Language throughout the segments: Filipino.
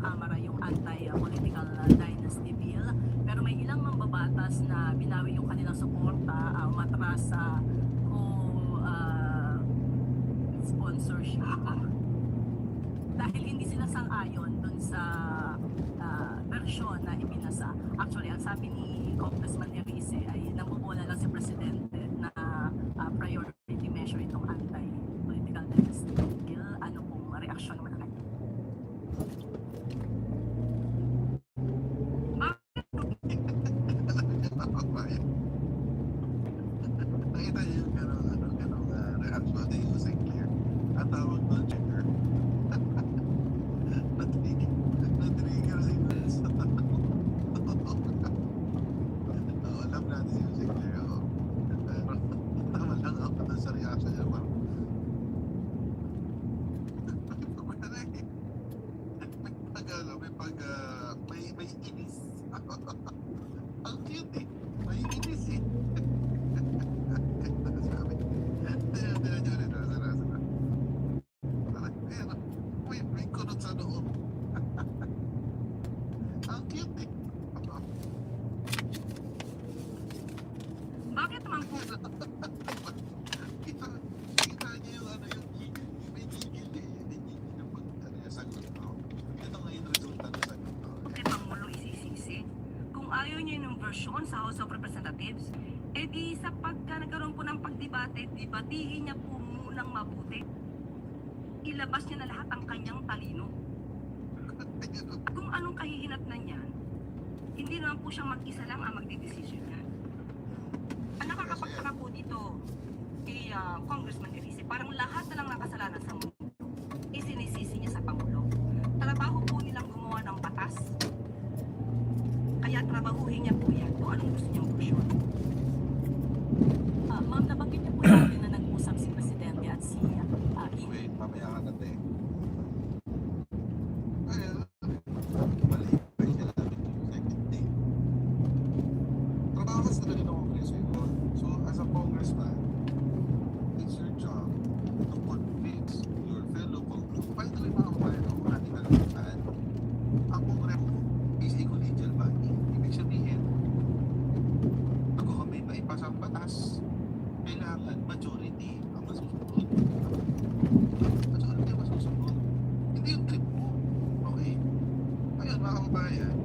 Kamara yung anti-political dynasty bill. Pero may ilang mambabatas na binawi yung kanilang suporta, matras o sponsorship. Dahil hindi sila sang-ayon dun sa versyon na ipinasa. Actually, ang sabi ni Congressman Erice ay nambobola lang si Presidente na priority measure itong anti-political dynasty bill. Ano pong reaksyon naman na kayo? Nakita niyo yung ganong reaction ni Jose Claire. Ang tawag doon, checker. Na-trigger si Chris. Alam natin si Jose Claire. Pero tama lang ako doon sa reaction niya. May inis. Ang cute eh. May inis eh. May kunot sa loob. Ang cute eh. Bakit naman po? Kita niyo yung may gigil eh. May gigil yung sagot ko. Ito nga yung resulta ng sagot ko. Kay Pangulo isisisi. Kung ayaw niya yung version sa House of Representatives, di sa pagka nagkaroon po ng pagdebate, debatihin niya po munang mabuti. Ilabas niya na lahat ang kanyang talino. Kung anong kahihinatnan niyan, hindi naman po siyang mag-isa lang ang magdidesisyon niya. Ang nakakapagtaka po dito kay Congressman Erice, parang lahat na lang nakasalanan sa mundo, isinisisi niya sa Pangulo. Trabaho po nilang gumawa ng batas. Kaya trabahuhin niya po yan kung anong gusto niyang version. Ma'am, nabanggit niyo po natin na nag-usap si Presidente at si Wait, mamaya ka natin. Mali. Ay, kailangan yung second day. Trabaho kasi talaga ng Kongreso yun. So, as a congressman, it's your job to convince your fellow congressman. By the way, mga kabayan, kung ating alam, ang Kongreso is a collegial body. Ibig sabihin, bago kami maipasa ang batas, kailangan majority ang masusunod. Majority ang masusunod. Hindi yung trip mo. Okay? Ngayon, mga kabayan,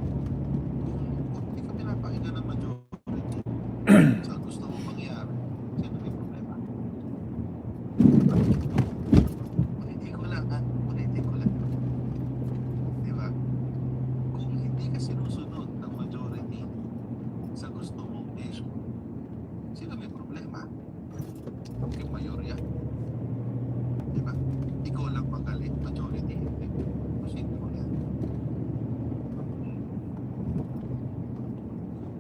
kung hindi ka pinapakinggan ng majority sa gusto mong mangyari, sino may problema? Ulitin ko lang, ha? Ulitin ko lang. Di ba? Kung hindi ka sinusunod ng majority sa gusto mong issue, sino may problema? Yung mayorya. Diba? Ikaw lang magaling, majority hindi. Kasi mo yan.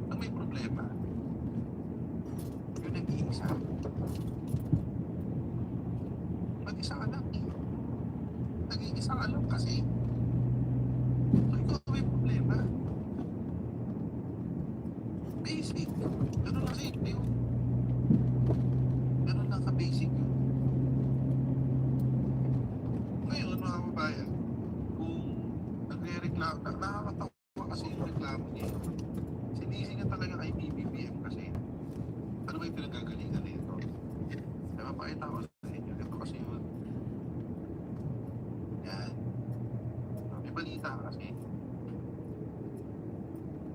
Ang may problema, yung nag-iisa. Mag-isa ka lang eh. Nag-iisa ka lang kasi. So ikaw may problema. Basic. Ganun lang simple yun. Ganun lang ka-basic yun. Ngayon, mga kabayan, kung nagre-reklamo, nakakatawa kasi yung reklamo niya. Sinisi niya talaga kay BBBM kasi ano ba yung pinagagalingan nito? Kaya mapakita ko sa inyo. Ito kasi yun. Yan. May balita kasi.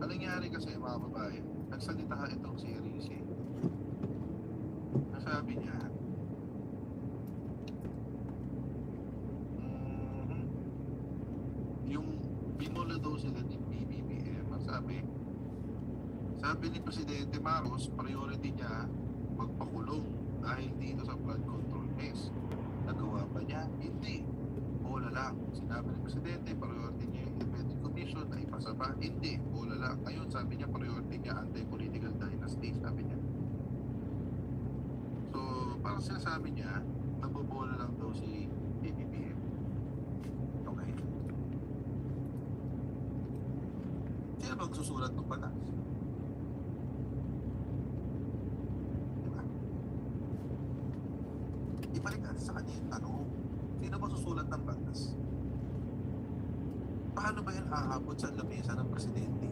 Ang nangyari kasi, mga babae, nagsalita itong si Erice. Nasabi niya, yung binola daw sila ni BBBM, sabi ni Presidente Marcos, priority niya magpakulong dahil dito sa flood control case. Nagawa ba niya? Hindi. Bola lang. Sinabi ni Presidente, priority niya yung independent commission na ipasa ba? Hindi. Bola lang. Ngayon, sabi niya, priority niya anti-political dynasty. Sabi niya. So, parang sinasabi niya, nabobola lang daw si BBBM. Okay. Sino bang susulat ng batas? Diba? Ibalik natin sa kanya yung tanong. Sino ba susulat ng batas? Paano ba yan aabot sa lamesa ng presidente?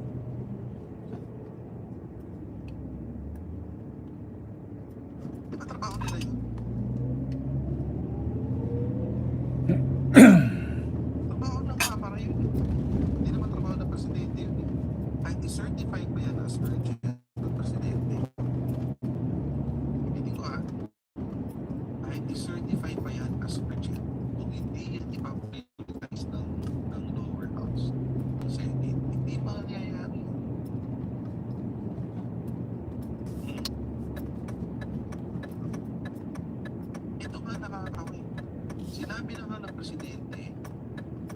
Di ba trabaho nila yun? Trabaho ng Kamara yun. Hindi naman trabaho ng presidente yun. Kahit i-certify pa yan as urgent ng presidente. Hindi ko kahit i-certify pa yan as urgent, kung hindi yan ipaprioritize ng lower house, ng Senate, hindi mangyayari. Ito nga nakakawin. Sinabi na nga ng presidente,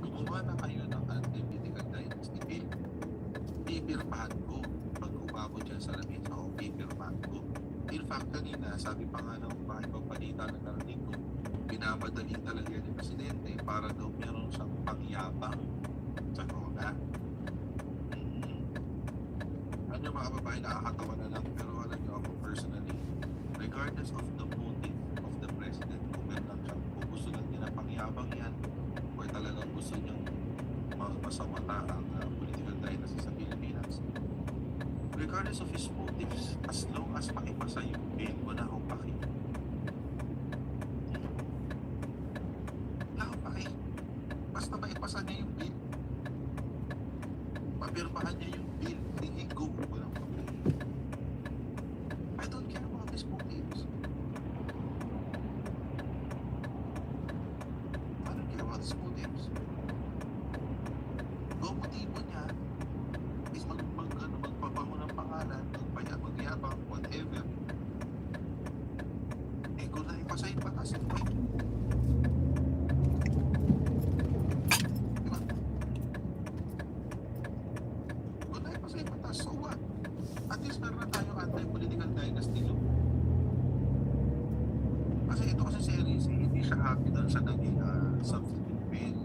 gumawa na kayo ng anti-political dynasty bill. Pipirmahan ko. Pag umabot dyan sa lamesa ko, pipirmahan ko. In fact, kanina, sabi pa nga ng mga ibang balita na narinig ko, pinamadali talaga yan ng presidente para daw meron siyang pangyabang sa corona. Ano mga babae, nakakatawa na lang, pero alam niyo ako personally, regardless of the motive of the president, kung meron siyang, kung gusto lang niya ng pangyabang yan, or talagang gusto niyang masamata ang political dynasty sa Pilipinas, regardless of his motives, as long as maipasa yung bill, wala akong paki. Wala akong paki. Basta maipasa niya yung bill, mapirmahan niya yung bill, hindi go, walang paki. I don't care about his motives. I don't care about his motives. Kung motibo niya is magpapango ng pangalan, magyabang, whatever, eh kung naipasa yung batas, diba? Kung naipasa yung batas, so what? At least meron na tayong anti-political dynasty law. Kasi ito kasi series, hindi siya happy doon sa naging substitute bill.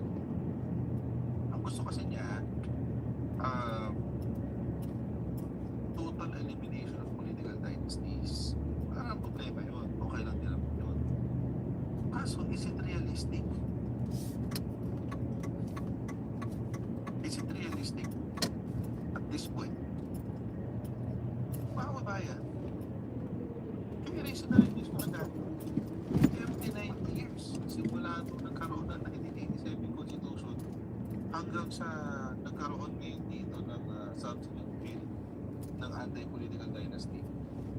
Ang gusto kasi niya, total elimination of political dynasties. Parang problema yun. Okay lang din naman yun. Kaso, is it realistic? Is it realistic at this point? Mga kabayan, kaya rin na rin mismo na 79 years simula nung nagkaroon ng 1987 Constitution hanggang sa nagkaroon ngayon dito ng substitute bill ng anti-political dynasty.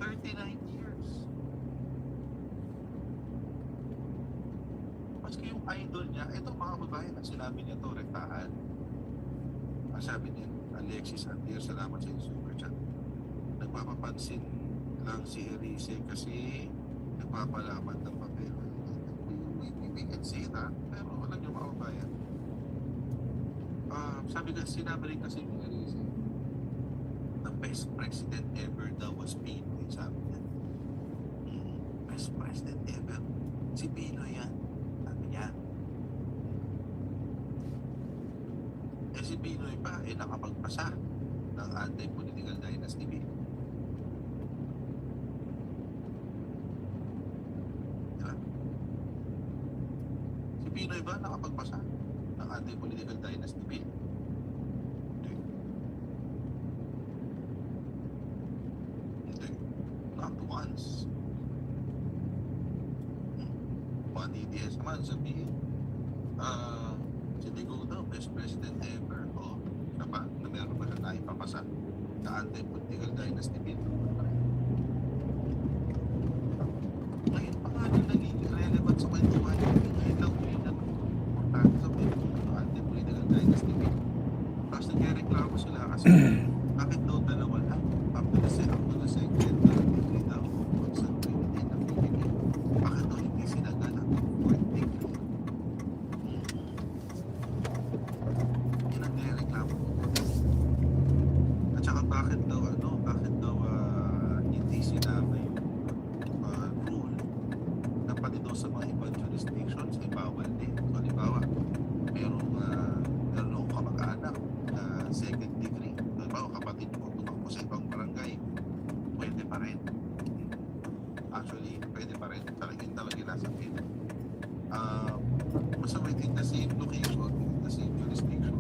39 years. Maski yung idol niya, ito mga babae, ang sinabi niya to, rektahan. Ang sabi niya, Alexis Antier, salamat sa iyo, super chat. Nagpapapansin lang si Erice kasi nagpapalaman ng papel. We can say that, pero wala niyo mga babayan. Sabi ka, sinabi rin kasi ni Erice, the best president ever daw was Pinoy, sabi niya. Best president ever? Si Pinoy yan, sabi niya. Eh si Pinoy pa, nakapagpasa ng anti-political dynasty bill. Diba? Si Pinoy ba nakapagpasa ng anti-political dynasty bill? Not once. Juan Diaz naman sabihin, si Digong daw, best president ever. O, siya pa, na meron ba siya naipapasa na anti-political dynasty bill? Ngayon pa nga din naging relevant sa kwentuhan. Ngayon lang po yung importante sa kwentuhan ng anti-political dynasty bill. Tapos nagreklamo sila kasi bakit daw dalawa lang? Up to the second degree daw. Concentrated ng PDP. Bakit daw hindi sinagalang ng fourth degree? Yun ang nireklamo ko. At saka bakit daw hindi sinama yung rule na pati daw sa mga ibang jurisdictions ay bawal din. So, halimbawa, merong akong kamag-anak na second degree. Halimbawa, kapatid mo tumakbo sa ibang barangay, pwede pa rin. Actually, pwede pa rin. Talagang nasa pin. Basta within the same location, within the same jurisdiction,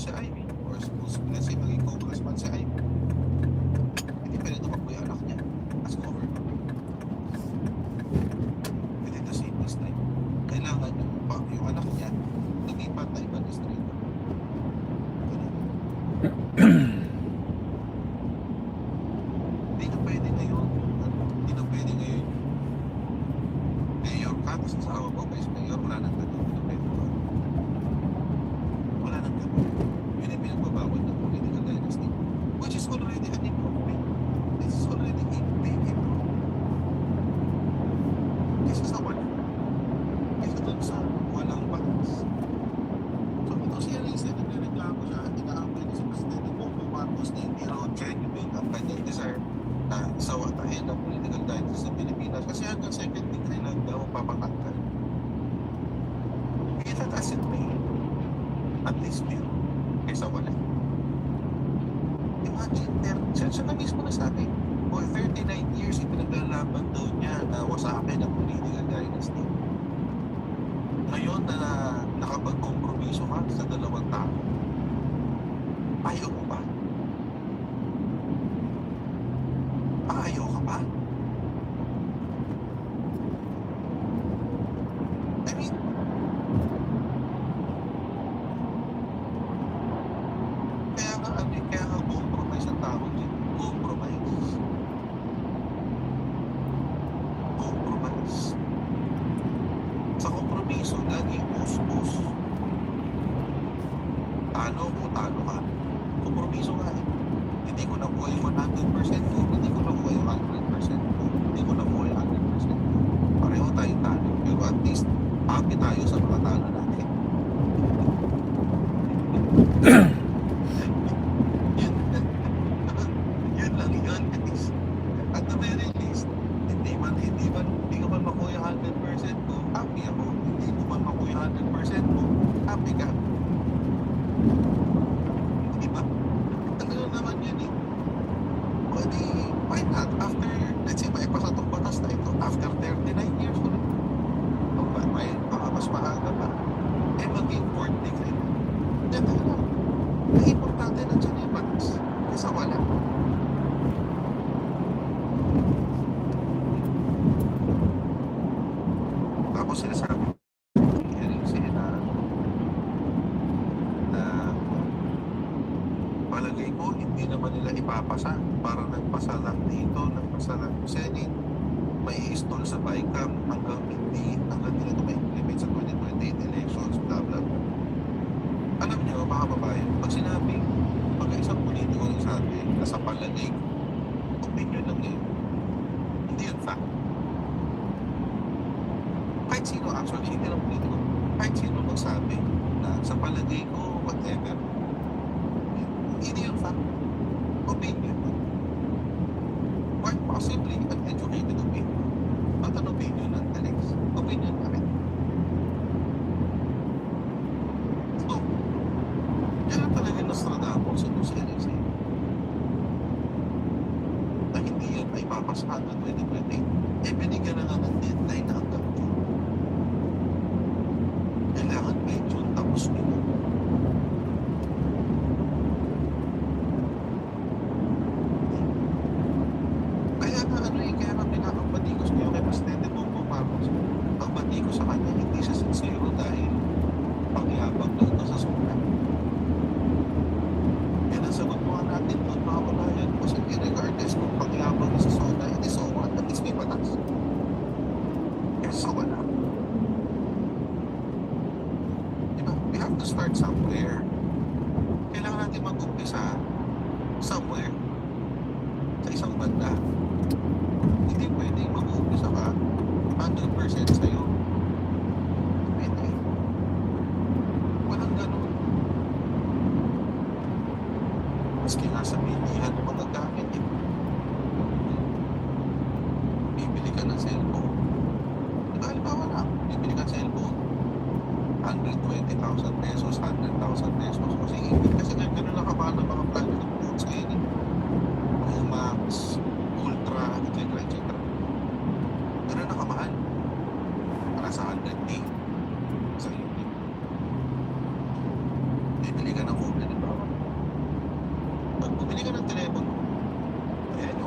si Ivy, or suppose, let's say, maging congressman si Ivy, hindi pwede tumakbo yung anak niya as governor. Within the same district. Kailangan yung anak niya lumipat na ibang district. Hindi na pwede ngayon. Hindi na pwede ngayon. Mayor ka, tapos asawa mo, vice mayor, wala nang ganun. Hindi na pwede ba? Wala nang ganun. Yun yung pinagbabawal ng political dynasty. Which is already an improvement. This is already a big improvement. Kesa sa wala. Kesa dun sa walang balance. So ito siya rin siya, nagreklamo siya, inaamay niya si Presidente Bongbong Marcos na hindi raw genuine ang kanyang desire na isawatahin ang political dynasty sa Pilipinas kasi hanggang second decade lang daw papakatkan. Be that as it may, at least meron kaysa wala. Imagine, siya na mismo nasabi, for 39 years ipinaglalaban daw niya na wasakin ang political dynasty. Ngayon na nakapag-kompromiso ka sa dalawang tao, ayaw mo ba? Ayaw ka ba? I mean, kaya nga compromise ang tawag dyan. Compromise. Compromise. Sa kompromiso, lagi us-us. Talo o talo ka. Kompromiso nga eh. Hindi ko nakuha yung 100% ko, hindi ko nakuha yung 100% ko, hindi ko nakuha yung 100% ko. Pareho tayong talo. Pero at least, happy tayo sa mga talo natin. Yun lang yun. At the very least, hindi ko man makuha yung 100% ko, happy ako. Hindi ko man makuha yung 100% ko, happy ka. Di ba? Ano naman yun eh. Pwede, why not? After, let's say, maipasa itong batas na ito, after 39 years ulit. Baka mas maaga pa. Eh, maging court decree. Yan na lang. Ang importante na dyan yung batas. Kesa wala. Tapos sinasabi na palagay ko hindi naman nila ipapasa para nagpasa lang dito, nagpasa lang Senate, may install sa BICAM hanggang nila ito may implement sa 2028 elections, blah blah blah. Alam niyo mga kababayan, pag isang politiko nagsabi na sa palagay ko, opinion lang yun, hindi yun fact. Kahit sino actually, hindi lang politiko, kahit sino magsabi na sa palagay ko, whatever, hindi yun fact. Opinion. Quite possibly, an educated opinion. At an opinion ng Alex. Opinion pa rin. So, yan talaga Nostradamus sa si Alex eh. Na hindi yan ay papasahan ng 2028. Eh, binigyan na nga ng deadline na hanggang June. Kailangan may June tapos nito. Kaya nga pinakabatikos niyo kay Presidente Bongbong Marcos. Ang batikos sa kanya, hindi siya sincero dahil pangyabang na ito sa sulat. Yan ang sagot mga natin doon mga kabayan. Kasi regardless kung pangyabang na sa soda, hindi so what, at least may batas. Kaya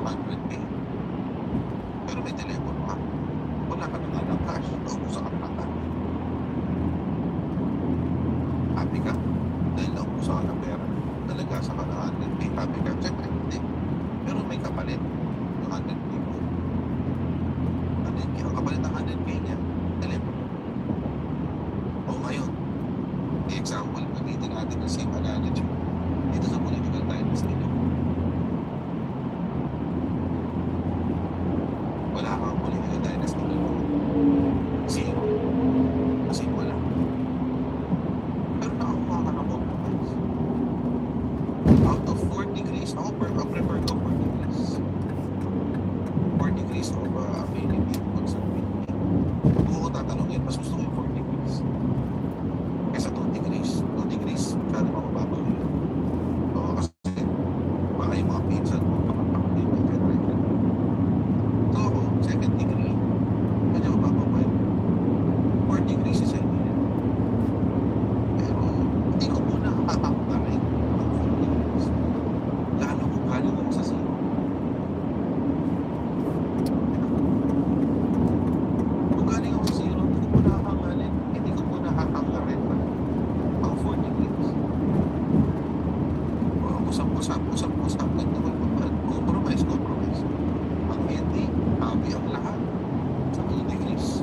100K. Pero may telepono ka. Wala ka na nga ng cash. Naubusan ka ng cash. Happy ka? Dahil naubusan ka ng pera. Nalagasan ka ng 100K. Happy ka? Siyempre hindi. Pero may kapalit. Yung 100K mo. 100K. Ang kapalit ng 100K niya, telepono. O ngayon, example, gamitin natin ang same analogy. Dito sa political dynasty nyo. Wala kang political dynasty nyo. Zero. Kasi wala. Pero nakakuha ka ng compromise. Out of 4 degrees, ako prefer ko 4 degrees. 4 degrees of availability pag sa Philippines. Kung ako tatanungin, mas gusto ko yung 4 degrees. Kesa 2 degrees. 2 degrees, kaya naman mababaw yun. Oo, kasi baka yung mga pinsan mo, kapag-pakapin, etc. So ako, 2nd degree, medyo mababaw pa yun. 4 degrees is ideal. Pero, hindi ko muna kakakakarin ang 4 degrees. Lalo kung galing ako sa zero. Kung galing ako sa zero, hindi ko muna kakakarin. Hindi ko muna kakakarin ang 4 degrees. Usap, ganito ko naman. Compromise. Ang hindi, happy ang lahat. Sa 2 degrees.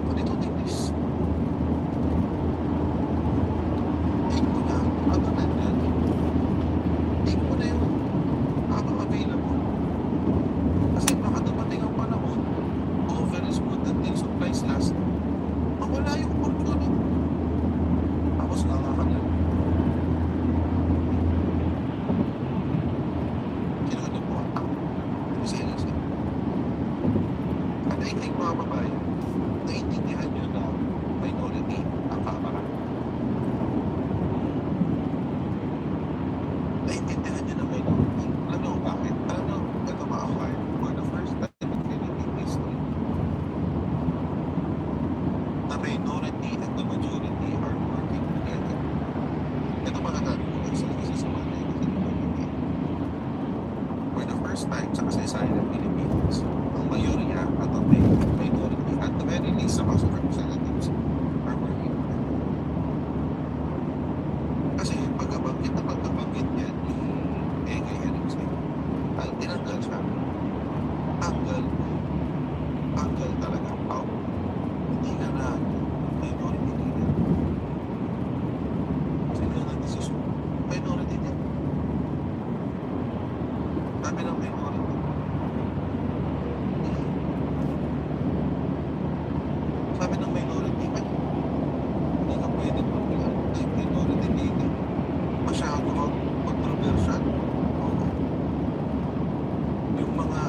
22 degrees. Take mo na, habang nandyan. Take mo na yung habang available. Kasi baka dumating ang panahon, over is good until supplies last. Mawala yung opportunity. Tapos nakakalan. Kinuha po ang tao. Kasi. At I think mga babae, naiintindihan nyo na minority ang kamara. Naiintindihan nyo na minority. Alam nyo bakit? Alam nyo, ito ma-acquire for the first time in Philippine history. The minority and the majority are working together. Ito makatari ko isa sa mga naiintindihan. For the first time sa kasaysayan ng Pilipinas, ang mayorya at ang minority at the very least sa House of Representatives are working together. Kasi pagkabanggit niyan yung Egay Erickson, tinanggal siya. Tanggal talaga out. Hindi ka na minority leader. Sino yung nag-desisyon? Minority din. Sabi ng minority. Sabi ng minority, hindi ka pwede magbilang ng minority leader. Masyado kang controversial. Oo. Yung mga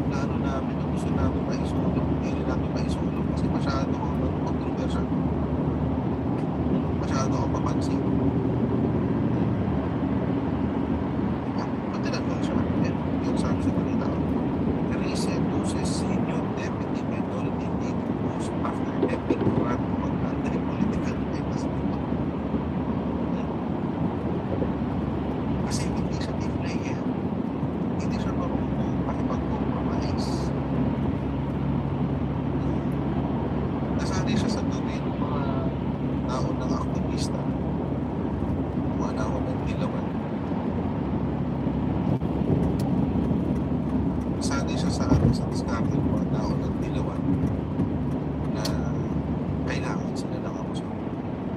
plano namin na gusto namin maisulong, hindi namin maisulong kasi masyado kang controversial. Masyado kang papansin. Diba? Patinagol siya. Yung sabi sa balita, recent loses senior deputy minority leader post after epic rant on anti-political dynasty. Kasi hindi siya team player. Hindi siya marunong makipag-compromise. Nasanay siya sa domain ng mga naunang aktivista. Mga naunang dilawan. Nasanay siya sa diskarte ng mga naunang dilawan na kailangan sila ng akusyon.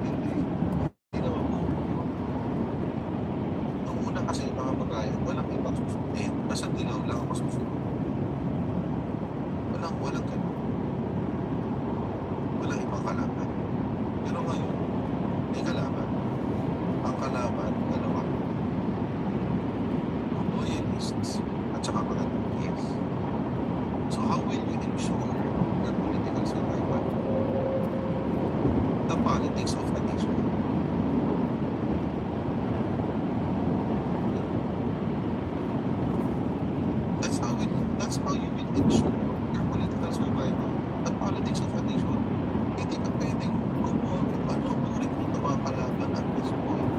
Hindi naman po. Nung una kasi mga bagayan, walang ibang susunod. Basta dilaw lang ang masusunod. Walang ganun. Walang ibang kalaban. Pero ngayon, may kalaban. Ang kalaban, dalawa. Loyalists at saka mga yes. So how will you ensure your political survival? The politics of the nation. That's how you will ensure your political survival. The politics of a nation. Hindi ka pwedeng kumuha mag-recruit ng mga kalaban at this point.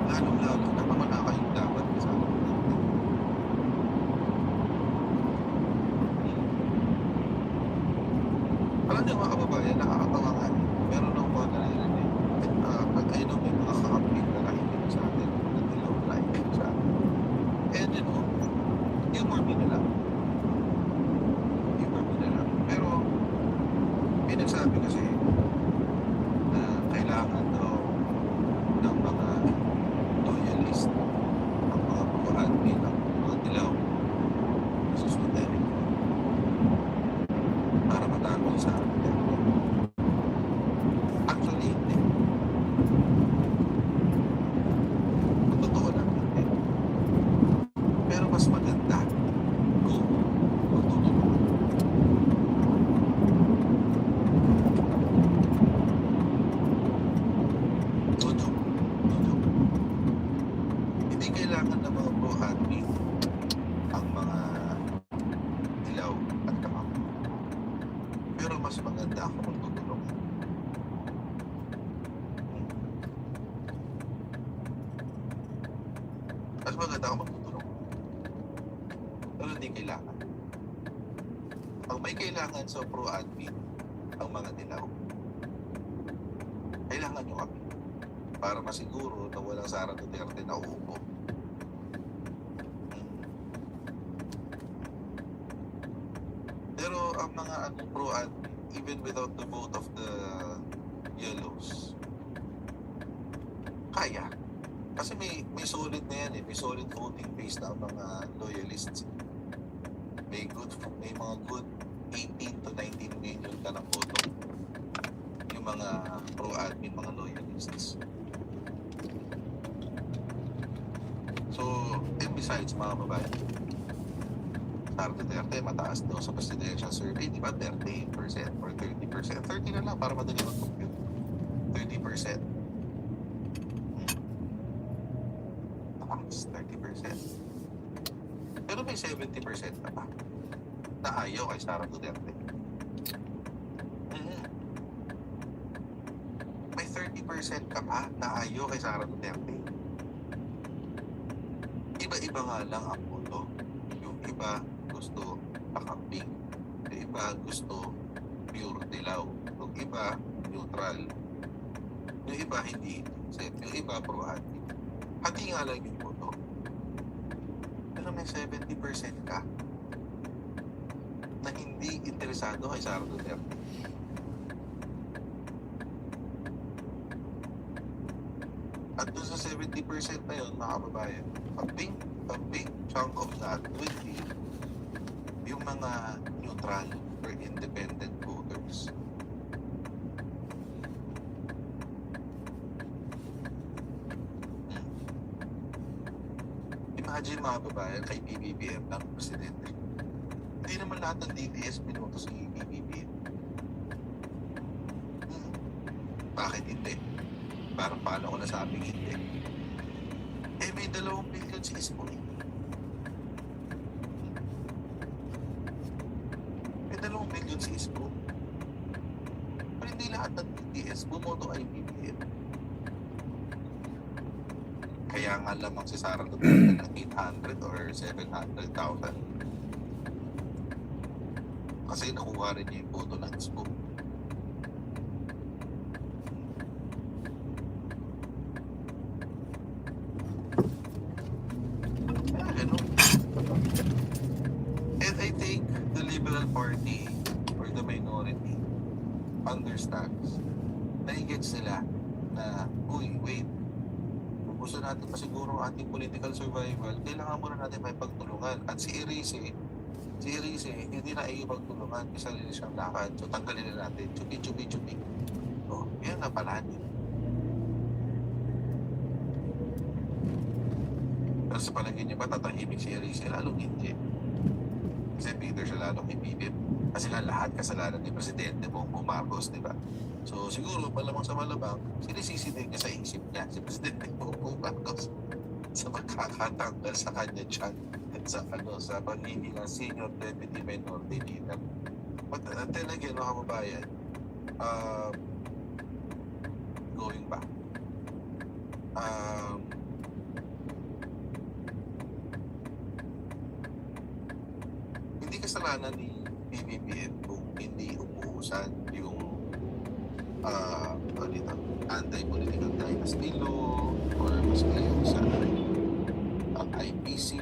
Lalong-lalo na wala kayong laban kasama ng Ano yung mga kababayan, nakakatawa nga. Meron akong mga naririnig. Pag I know may mga kakamping na nakikinig sa atin, na dilaw na nakikinig sa atin. And you know, humor me na lang. Humor me na lang. Pero, pinagsabi kasi na kailangan daw ng mga loyalist, ng mga pro-admin, ng mga dilaw na susundan para matapos sa atin. Actually, hindi. Kung totoo lang, hindi. Pero mas maganda kung magtutulungan. Todo. Todo. Hindi kailangan ng mga pro-admin ang mga dilaw at kamamo. Pero mas maganda kung magtutulungan. Mas maganda kung magtutulungan. Pero hindi kailangan. Ang may kailangan sa pro-admin, ang mga dilaw, kailangan nyo kami para masiguro na walang Sara Duterte na uupo. Pero ang mga pro-admin, even without the vote of the yellows, kaya. Kasi may solid na yan eh. May solid voting base na ang mga loyalists. May mga good 18 to 19 million ka ng voto. Yung mga pro-admin, mga loyalists. So, and besides mga babae, Sara Duterte, mataas daw sa presidential survey, di ba? 38% or 30%. 30 na lang para madali mag-compute. 30%. Taas, 30%. Pero may 70% na pa na ayaw kay Sara Duterte. May 30% ka pa na ayaw kay Sara Duterte. Iba-iba nga lang ang boto. Yung iba gusto pakamping. Yung iba gusto pure dilaw. Yung iba neutral. Yung iba hindi inclusive. Yung iba pro-admin. Hati nga lang yung boto. Pero may 70% ka na hindi interesado kay Sara Duterte. At doon sa 70% na yun, mga kababayan, a big chunk of that would be yung mga neutral or independent voters. Imagine mga kababayan kay BBM ng presidente. Hindi naman lahat ng DDS binoto si BBM. Bakit hindi? Parang paano ko nasabing hindi? Eh may 2 billion si Isko eh. May 2 billion si Isko. Pero hindi lahat ng DDS bumoto kay BBM. Kaya nga lamang si Sara Duterte ng 800 or 700,000. Kasi nakuha rin niya yung boto ng Isko. Kaya ganun. And I think the Liberal Party or the minority understands na i-gets nila na, uy, wait, kung gusto natin pa siguro ang ating political survival, kailangan muna natin may pagtulungan. At si Erice, hindi na ipagtulungan, isa rin siyang lakad. So tanggalin na natin, chupi. So, yan na pala. Pero sa palagay niya ba, tatahimik si Erice? Lalong hindi. Kasi Peter siya lalong ibibib. Kasi lahat kasalanan ni Presidente Bongbong Marcos, di ba? So siguro, malamang sa malabang, sinisisi din niya sa isip niya, si Presidente Bongbong Marcos, sa magkakatanggal sa kanya dyan sa pagiging senior deputy minority leader. But then again, mga kababayan, going back, hindi kasalanan ni BBM kung hindi umuusad utusan, yung ano dito, anti-political dynasty law, or mas ngayon sa IPC,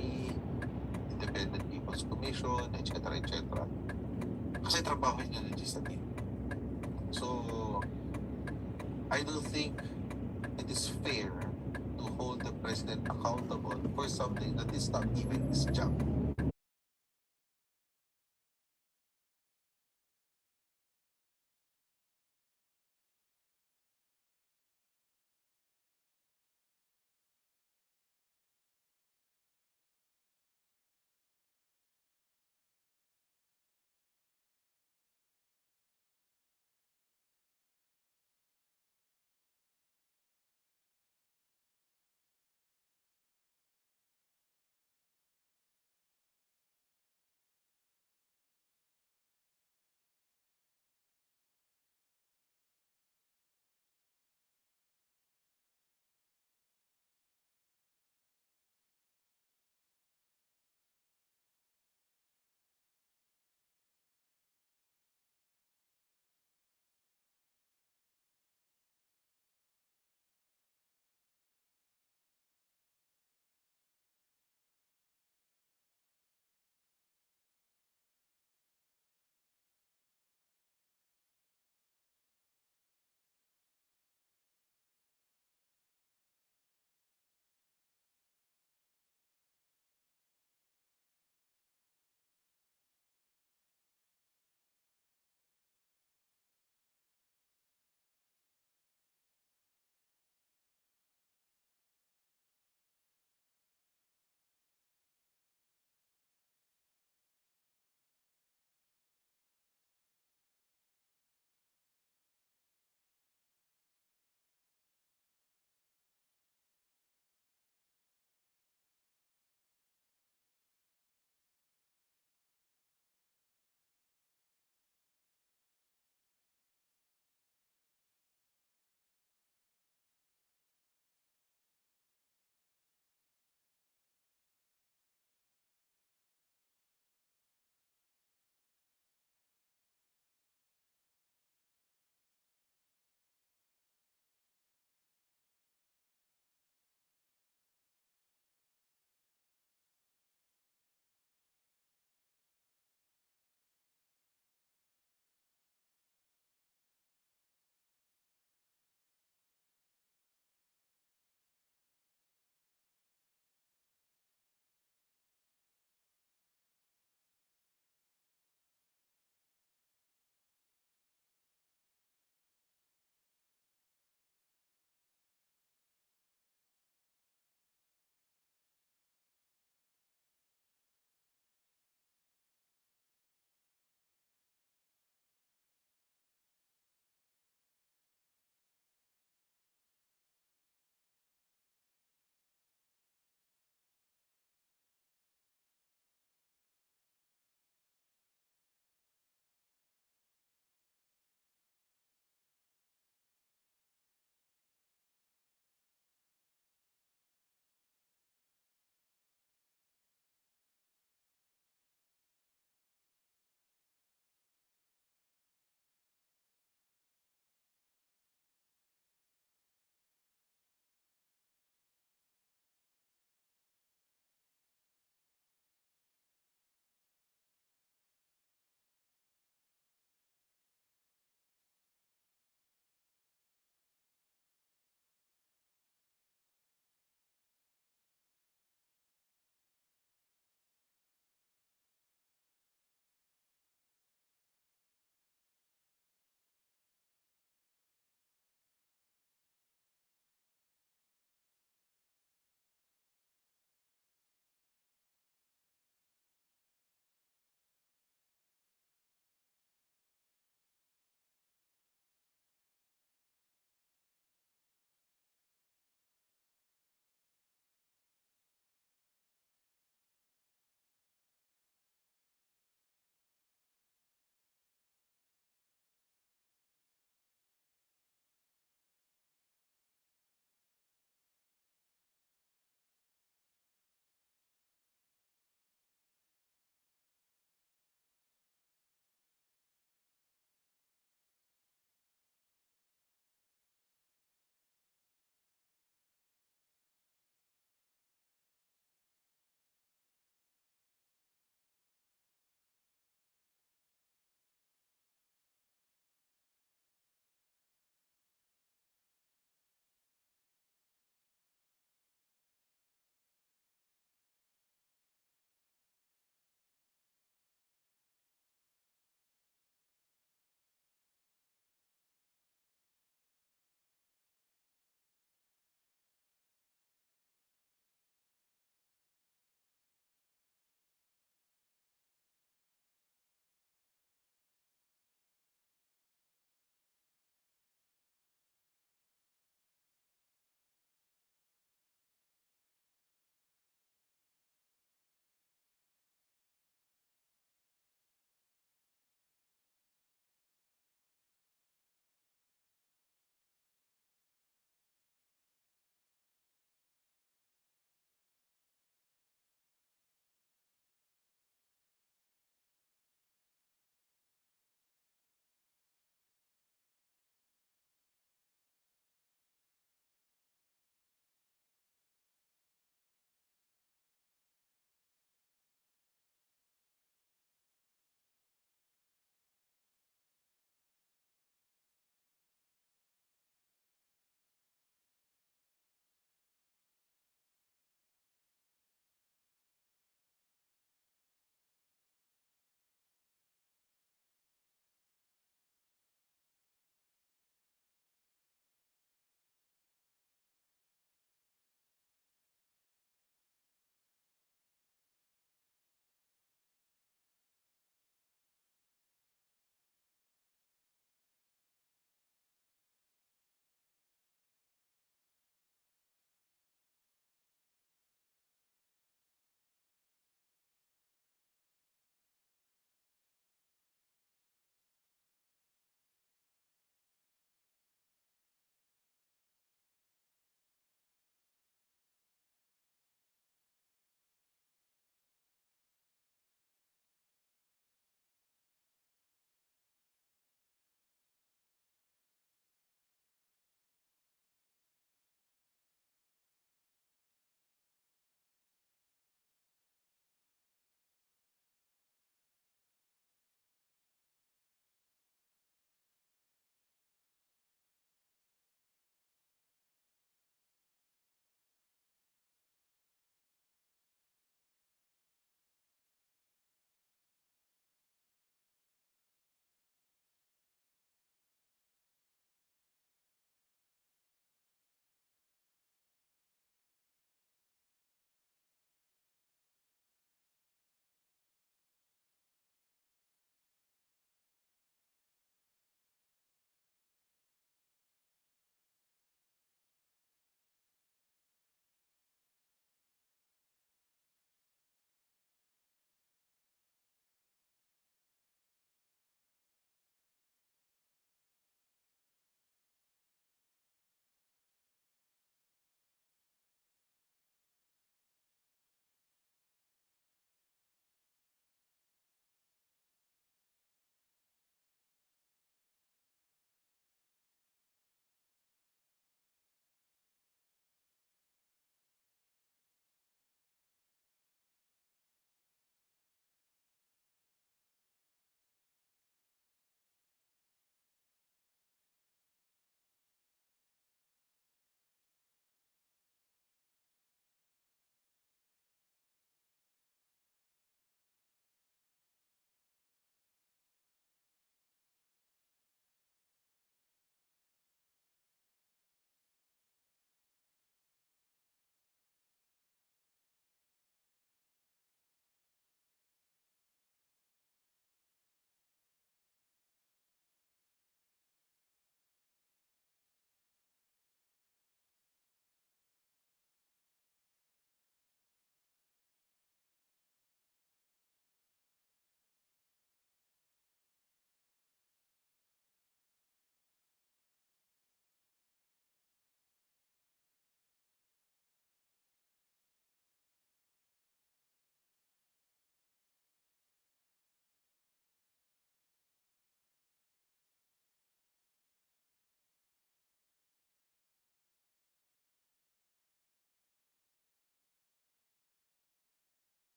Independent People's Commission, etc. etc. Kasi trabaho niya legislative. So, I don't think it is fair to hold the president accountable for something that is not even his job.